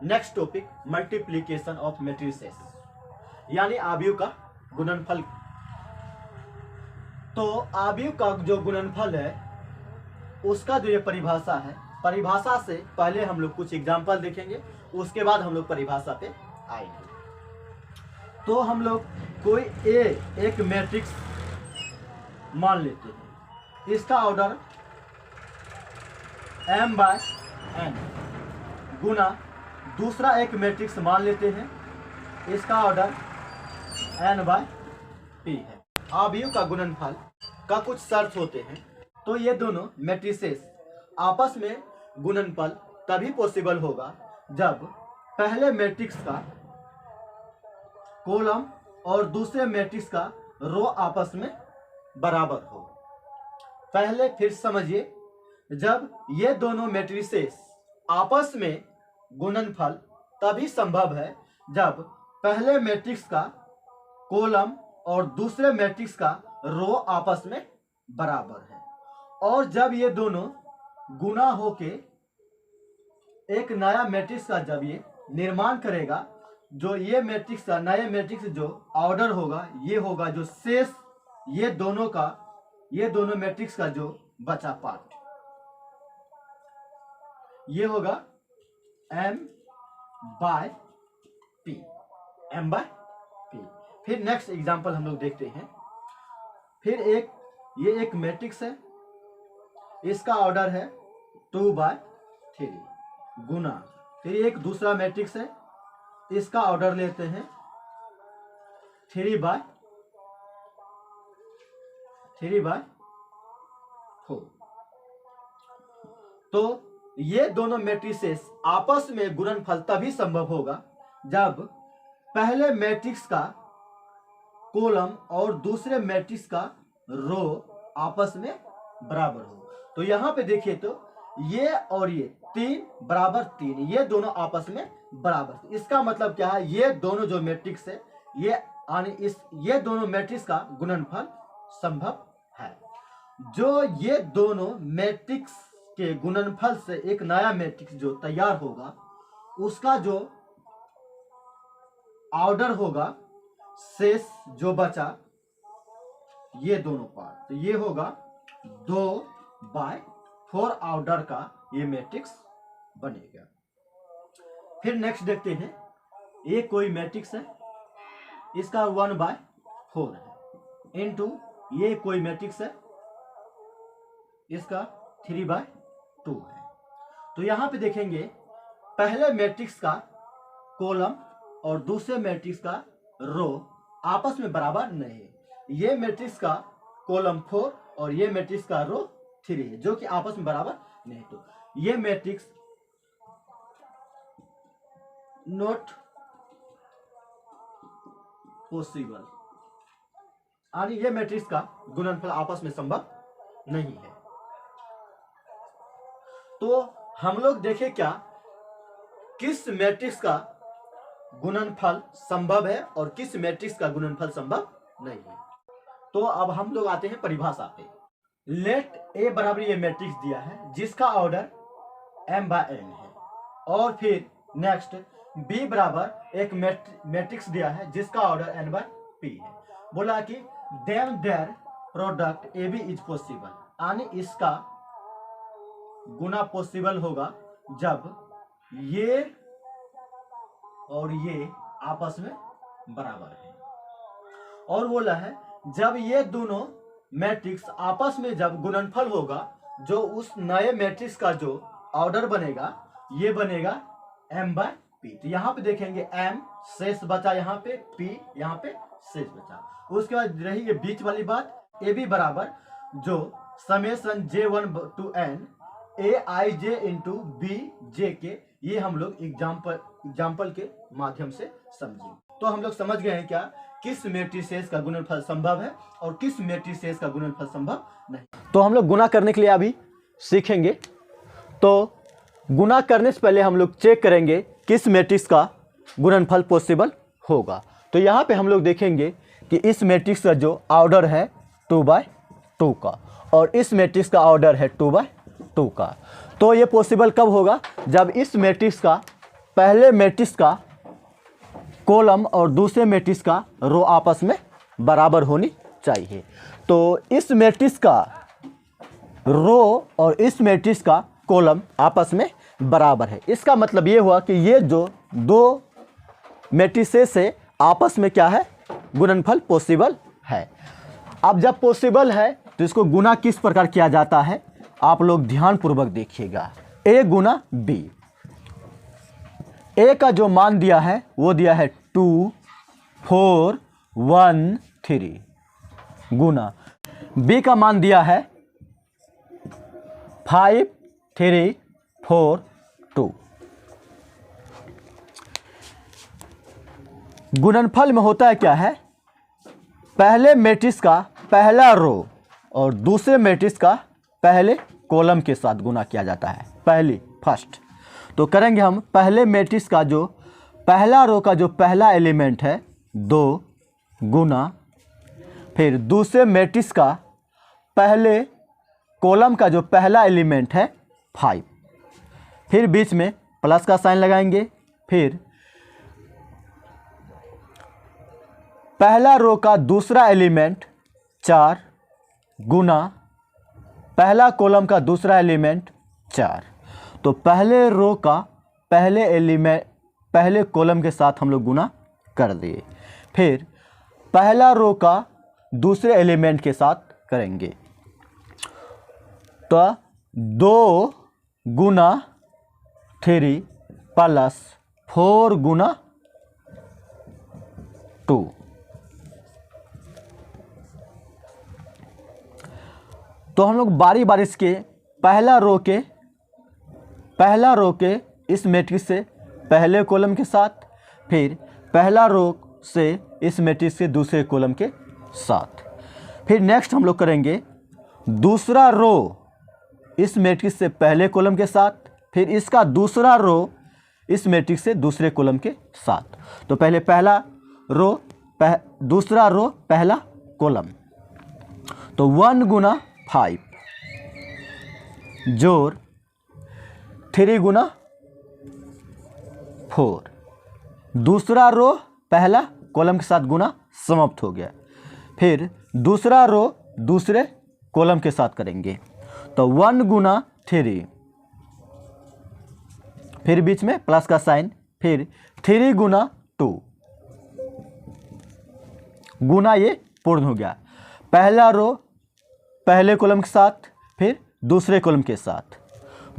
Next topic multiplication of matrices यानी आव्यूह का गुणनफल। तो आव्यूह का जो गुणनफल है उसका जो ये परिभाषा है, परिभाषा से पहले हम लोग कुछ एग्जाम्पल देखेंगे, उसके बाद हम लोग परिभाषा पे आएंगे। तो हम लोग कोई एक मैट्रिक्स मान लेते हैं, इसका ऑर्डर m/n गुना दूसरा एक मैट्रिक्स मान लेते हैं, इसका ऑर्डर n/p है। आव्यूह का गुणनफल का कुछ शर्त होते हैं। तो ये दोनों मैट्रिसेस आपस में गुणनफल तभी पॉसिबल होगा जब पहले मैट्रिक्स का कॉलम और दूसरे मैट्रिक्स का रो आपस में बराबर हो। पहले फिर समझिए, जब ये दोनों मैट्रिसेस आपस में गुणनफल तभी संभव है जब पहले मैट्रिक्स का कॉलम और दूसरे मैट्रिक्स का रो आपस में बराबर है, और जब ये दोनों गुना होके एक नया मैट्रिक्स का जब ये निर्माण करेगा, जो ये मैट्रिक्स का नए मैट्रिक्स जो ऑर्डर होगा ये होगा जो शेष ये दोनों मैट्रिक्स का जो बचा पार्ट ये होगा m/p। फिर नेक्स्ट एग्जांपल हम लोग देखते हैं। फिर ये एक मैट्रिक्स है, इसका ऑर्डर है 2/3 गुना, फिर एक दूसरा मैट्रिक्स है, इसका ऑर्डर लेते हैं 3/4। तो ये दोनों मैट्रिसेस आपस में गुणनफल तभी संभव होगा जब पहले मैट्रिक्स का कॉलम और दूसरे मैट्रिक्स का रो आपस में बराबर हो। तो यहाँ पे देखिए, तो ये और ये 3 = 3, ये दोनों आपस में बराबर। इसका मतलब क्या है, ये दोनों जो मैट्रिक्स है ये दोनों मैट्रिक्स का गुणनफल संभव है। जो ये दोनों मैट्रिक्स के गुणनफल से एक नया मैट्रिक्स जो तैयार होगा उसका जो ऑर्डर होगा शेष जो बचा ये दोनों पार्ट, तो ये होगा 2/4 ऑर्डर का ये मैट्रिक्स बनेगा। फिर नेक्स्ट देखते हैं, ये कोई मैट्रिक्स है, इसका 1/4 है, इनटू ये कोई मैट्रिक्स है, इसका 3/2 है। तो यहां पे देखेंगे पहले मैट्रिक्स का कॉलम और दूसरे मैट्रिक्स का रो आपस में बराबर नहीं है। ये मैट्रिक्स का कॉलम 4 और ये मैट्रिक्स का रो 3 है, जो कि आपस में बराबर नहीं। तो ये मैट्रिक्स नॉट पॉसिबल, यानी ये मैट्रिक्स का गुणनफल आपस में संभव नहीं है। तो हम लोग देखें क्या किस मैट्रिक्स का गुणनफल संभव है और किस मैट्रिक्स का गुणनफल संभव नहीं है। तो अब हम लोग आते हैं परिभाषा पे। लेट ए बराबर ये मैट्रिक्स दिया है जिसका ऑर्डर m/n है, और फिर नेक्स्ट बी बराबर एक मैट्रिक्स दिया है जिसका ऑर्डर n/p है। बोला कि there product A B is possible, यानी इसका गुना पॉसिबल होगा जब ये और ये आपस में बराबर है। और बोला है जब ये दोनों मैट्रिक्स आपस में जब गुणनफल होगा, जो उस नए मैट्रिक्स का जो ऑर्डर बनेगा ये बनेगा m/p। तो यहाँ पे देखेंगे m शेष बचा, यहाँ पे p यहाँ पे शेष बचा। उसके बाद रही ये बीच वाली बात, ए बी बराबर जो summation j1 to n aij into bj के, ये हम लोग एग्जाम्पल के माध्यम से समझेंगे। तो हम लोग समझ गए हैं क्या किस मैट्रिसेस का गुणनफल संभव है और किस मैट्रिसेस का गुणनफल संभव नहीं। तो हम लोग गुना करने के लिए अभी सीखेंगे। तो गुना करने से पहले हम लोग चेक करेंगे किस मैट्रिक्स का गुणनफल पॉसिबल होगा। तो यहाँ पे हम लोग देखेंगे कि इस मैट्रिक्स का जो ऑर्डर है 2/2 का और इस मैट्रिक्स का ऑर्डर है 2/2 का। तो ये पॉसिबल कब होगा, जब इस मैट्रिक्स का पहले मैट्रिक्स का कॉलम और दूसरे मैट्रिक्स का रो आपस में बराबर होनी चाहिए। तो इस मैट्रिक्स का रो और इस मैट्रिक्स का कॉलम आपस में बराबर है। इसका मतलब ये हुआ कि ये जो दो मैट्रिसेस से आपस में क्या है, गुणनफल पॉसिबल है। अब जब पॉसिबल है तो इसको गुना किस प्रकार किया जाता है, आप लोग ध्यानपूर्वक देखिएगा। ए गुना बी, ए का जो मान दिया है वो दिया है 2 4 1 3 गुना बी का मान दिया है 5 3 4 2। गुणनफल में होता है क्या है, पहले मैट्रिक्स का पहला रो और दूसरे मैट्रिक्स का पहले कॉलम के साथ गुना किया जाता है, फर्स्ट। तो करेंगे हम पहले मैट्रिक्स का जो पहला रो का जो पहला एलिमेंट है 2 गुना, फिर दूसरे मैट्रिक्स का पहले कॉलम का जो पहला एलिमेंट है 5, फिर बीच में प्लस का साइन लगाएंगे, फिर पहला रो का दूसरा एलिमेंट 4 गुना पहला कॉलम का दूसरा एलिमेंट 4। तो पहले रो का पहले एलिमेंट पहले कॉलम के साथ हम लोग गुना कर दिए, फिर पहला रो का दूसरे एलिमेंट के साथ करेंगे। तो 2 गुना 3 प्लस 4 गुना 2। तो हम लोग बारी बारी के पहला रो के इस मैट्रिक्स से पहले कॉलम के साथ, फिर पहला रो से इस मैट्रिक्स के दूसरे कॉलम के साथ, फिर नेक्स्ट हम लोग करेंगे दूसरा रो इस मैट्रिक्स से पहले कॉलम के साथ, फिर इसका दूसरा रो इस मैट्रिक्स से दूसरे कॉलम के साथ। तो पहले पहला रो दूसरा रो पहला कॉलम, तो 1 गुना 5 जोड़ 3 गुना 4, दूसरा रो पहला कॉलम के साथ गुना समाप्त हो गया। फिर दूसरा रो दूसरे कॉलम के साथ करेंगे, तो 1 गुना 3, फिर बीच में प्लस का साइन, फिर 3 गुना 2 गुना, ये पूर्ण हो गया। पहला रो पहले कॉलम के साथ, फिर दूसरे कॉलम के साथ,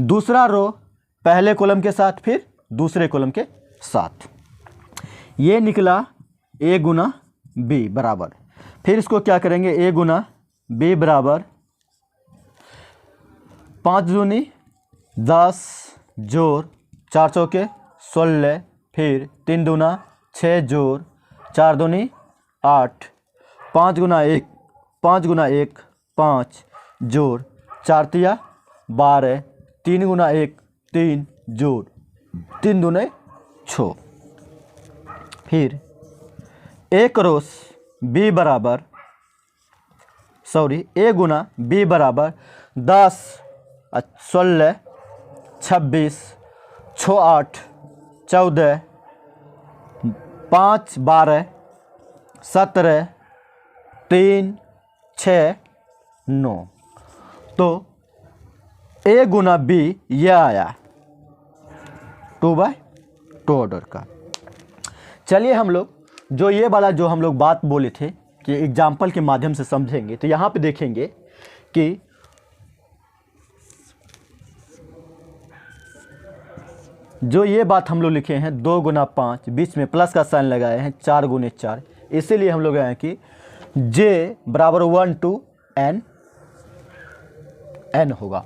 दूसरा रो पहले कॉलम के साथ, फिर दूसरे कॉलम के साथ। ये निकला ए गुना बी बराबर। फिर इसको क्या करेंगे, ए गुना बी बराबर 5 दूनी 10 जोड़ 4 चौके 16, फिर 3 दूना 6 जोड़ 4 दूनी 8, 5 गुना 1 5 जोड़ 4 तिया 12, 3 गुना 1 3 जोड़ 3 दूने 6। फिर ए क्रॉस बी बराबर ए गुना बी बराबर 10 16 26 6 8 14 5 12 17 3 6 9। तो ए गुना बी यह आया 2/2 ऑर्डर का। चलिए हम लोग जो ये वाला जो हम लोग बात बोले थे कि एग्जाम्पल के माध्यम से समझेंगे, तो यहाँ पे देखेंगे कि जो ये बात हम लोग लिखे हैं 2 गुना 5, बीच में प्लस का साइन लगाए हैं 4 गुने 4, इसीलिए हम लोग आए कि j बराबर 1 to n होगा।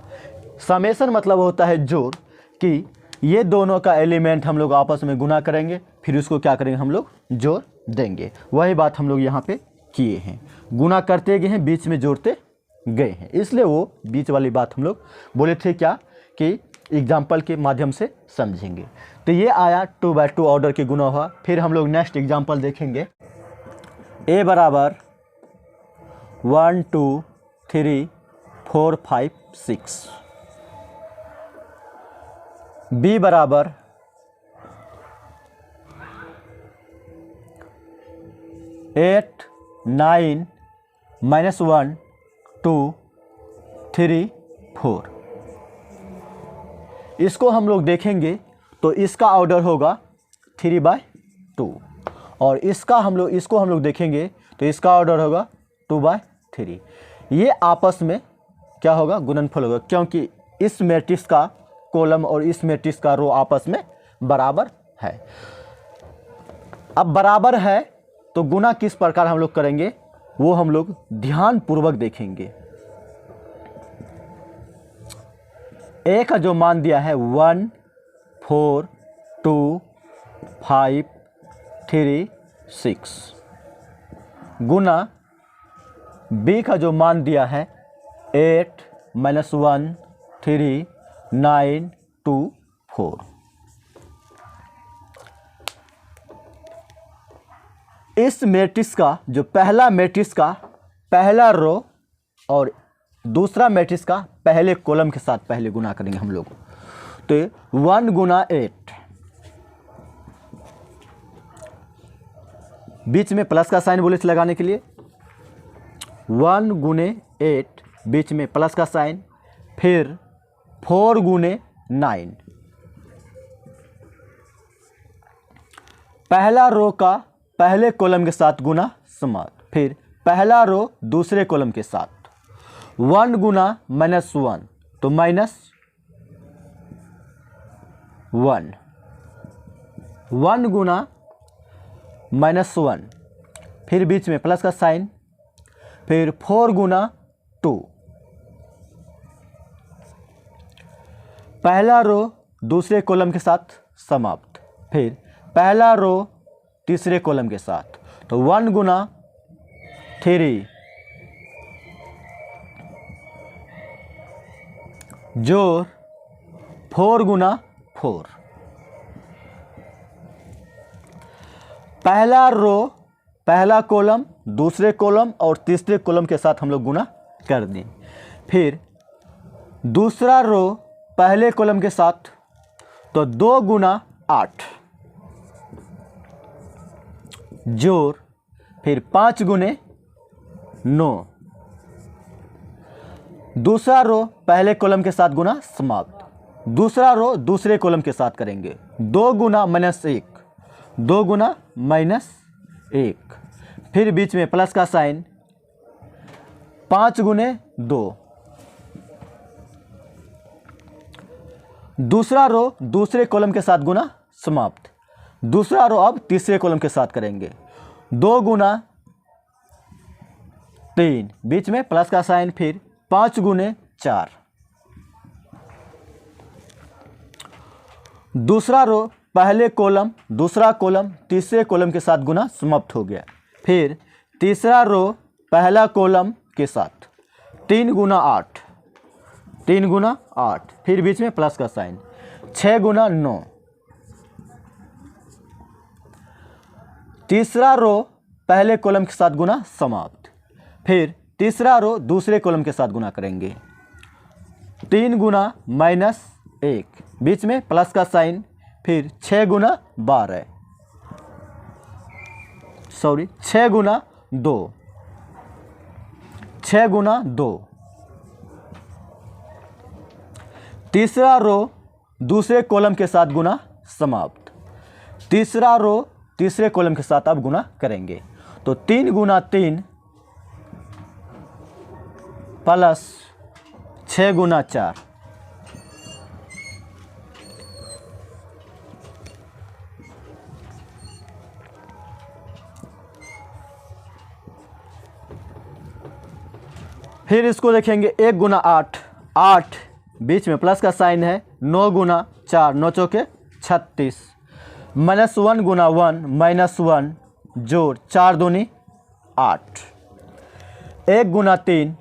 समेशन मतलब होता है जोड़, कि ये दोनों का एलिमेंट हम लोग आपस में गुना करेंगे, फिर उसको क्या करेंगे हम लोग जोड़ देंगे। वही बात हम लोग यहाँ पे किए हैं, गुना करते गए हैं, बीच में जोड़ते गए हैं, इसलिए वो बीच वाली बात हम लोग बोले थे क्या कि एग्जाम्पल के माध्यम से समझेंगे। तो ये आया 2/2 ऑर्डर के गुना हुआ। फिर हम लोग नेक्स्ट एग्जाम्पल देखेंगे। ए बराबर 1 2 3 4 5 6, बी बराबर 8 9 -1 2 3 4। इसको हम लोग देखेंगे तो इसका ऑर्डर होगा 3/2 और इसको हम लोग देखेंगे तो इसका ऑर्डर होगा 2/3। ये आपस में क्या होगा, गुणनफल होगा, क्योंकि इस मैट्रिक्स का कॉलम और इस मैट्रिक्स का रो आपस में बराबर है। अब बराबर है तो गुना किस प्रकार हम लोग करेंगे वो हम लोग ध्यान पूर्वक देखेंगे। ए का जो मान दिया है 1 4 2 5 3 6 गुना बी का जो मान दिया है 8 -1 3 9 2 4। इस मैट्रिक्स का जो पहला मैट्रिक्स का पहला रो और दूसरा मैट्रिक्स का पहले कॉलम के साथ पहले गुना करेंगे हम लोग। तो 1 गुना 8, बीच में प्लस का साइन बोले लगाने के लिए 1 गुने 8, बीच में प्लस का साइन, फिर 4 गुने 9, पहला रो का पहले कॉलम के साथ गुना समाप्त, फिर पहला रो दूसरे कॉलम के साथ 1 गुना -1 तो -1 1 गुना -1, फिर बीच में प्लस का साइन, फिर 4 गुना 2, पहला रो दूसरे कॉलम के साथ समाप्त, फिर पहला रो तीसरे कॉलम के साथ, तो 1 गुना 3 जोड़ 4 गुना 4, पहला रो पहला कॉलम दूसरे कॉलम और तीसरे कॉलम के साथ हम लोग गुना कर दें, फिर दूसरा रो पहले कॉलम के साथ तो 2 गुना 8 जोड़, फिर 5 गुने 9, दूसरा रो पहले कॉलम के साथ गुना समाप्त, दूसरा रो दूसरे कॉलम के साथ करेंगे 2 गुना -1, 2 गुना -1, फिर बीच में प्लस का साइन, 5 गुने 2, दूसरा रो दूसरे कॉलम के साथ गुना समाप्त, दूसरा रो अब तीसरे कॉलम के साथ करेंगे 2 गुना 3, बीच में प्लस का साइन, फिर 5 गुने 4, दूसरा रो पहले कॉलम दूसरा कॉलम तीसरे कॉलम के साथ गुना समाप्त हो गया, फिर तीसरा रो पहला कॉलम के साथ 3 गुना 8, 3 गुना 8, फिर बीच में प्लस का साइन, 6 गुना 9, तीसरा रो पहले कॉलम के साथ गुना समाप्त, फिर तीसरा रो दूसरे कॉलम के साथ गुना करेंगे 3 गुना -1, बीच में प्लस का साइन, फिर 6 गुना 12, 6 गुना 2, 6 गुना 2, तीसरा रो दूसरे कॉलम के साथ गुना समाप्त, तीसरा रो तीसरे कॉलम के साथ अब गुना करेंगे तो 3 गुना 3 प्लस 6 गुना 4, फिर इसको देखेंगे 1 गुना 8, 8 बीच में प्लस का साइन है, 9 गुना 4, 9 चौके 36, -1 गुना 1 -1 जोड़ 4 दूनी 8, 1 गुना 3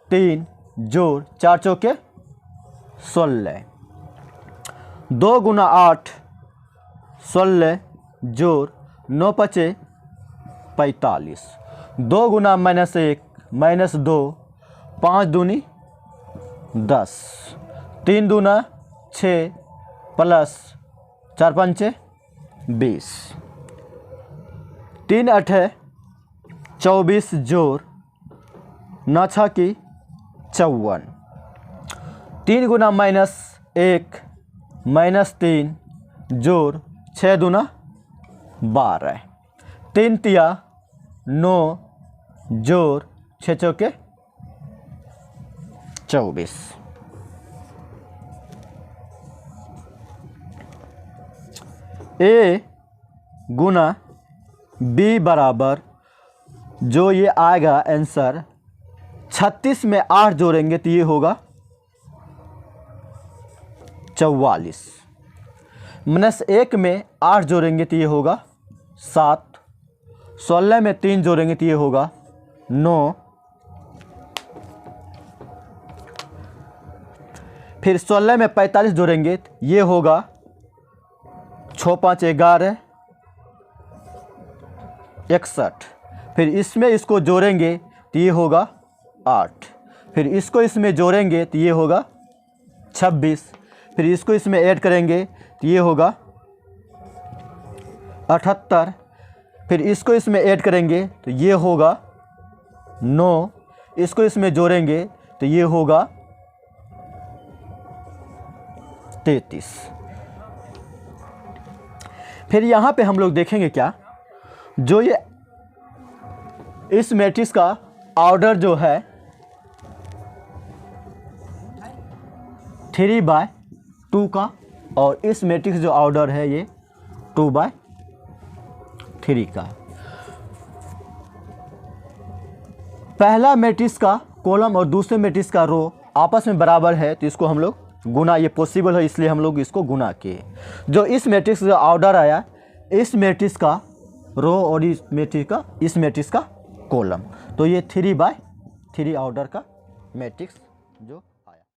3 जोड़ 4 चौके 16, 2 गुना 8 16 जोड़ 9 पचे 45, 2 गुना -1 -2 5 दूनी 10, 3 दूना 6 प्लस 4 पंचे 20, 3 अठे 24 जोड़ 9 6 की 54, 3 गुना -1 -3 जोड़ 6 दूना 12, 3 तिया 9 जोड़ 6 चौके 24। ए गुना बी बराबर, जो ये आएगा आंसर 36 में 8 जोड़ेंगे तो ये होगा 44, -1 में 8 जोड़ेंगे तो ये होगा 7, 16 में 3 जोड़ेंगे तो ये होगा 9, फिर 16 में 45 जोड़ेंगे तो ये होगा 6 5 11 61, फिर इसमें इसको जोड़ेंगे तो ये होगा 8, फिर इसको इसमें जोड़ेंगे तो ये होगा 26, फिर इसको इसमें ऐड करेंगे तो ये होगा 78, फिर इसको इसमें ऐड करेंगे तो ये होगा 9, इसको इसमें जोड़ेंगे तो ये होगा 33। फिर यहाँ पे हम लोग देखेंगे क्या, जो ये इस मैट्रिक्स का ऑर्डर जो है 3/2 का, और इस मैट्रिक्स जो ऑर्डर है ये 2/3 का। पहला मैट्रिक्स का कॉलम और दूसरे मैट्रिक्स का रो आपस में बराबर है तो इसको हम लोग गुना, ये पॉसिबल है इसलिए हम लोग इसको गुना किए। जो इस मैट्रिक्स का ऑर्डर आया, इस मैट्रिक्स का रो और इस मैट्रिक्स का कॉलम, तो ये 3/3 ऑर्डर का मैट्रिक्स जो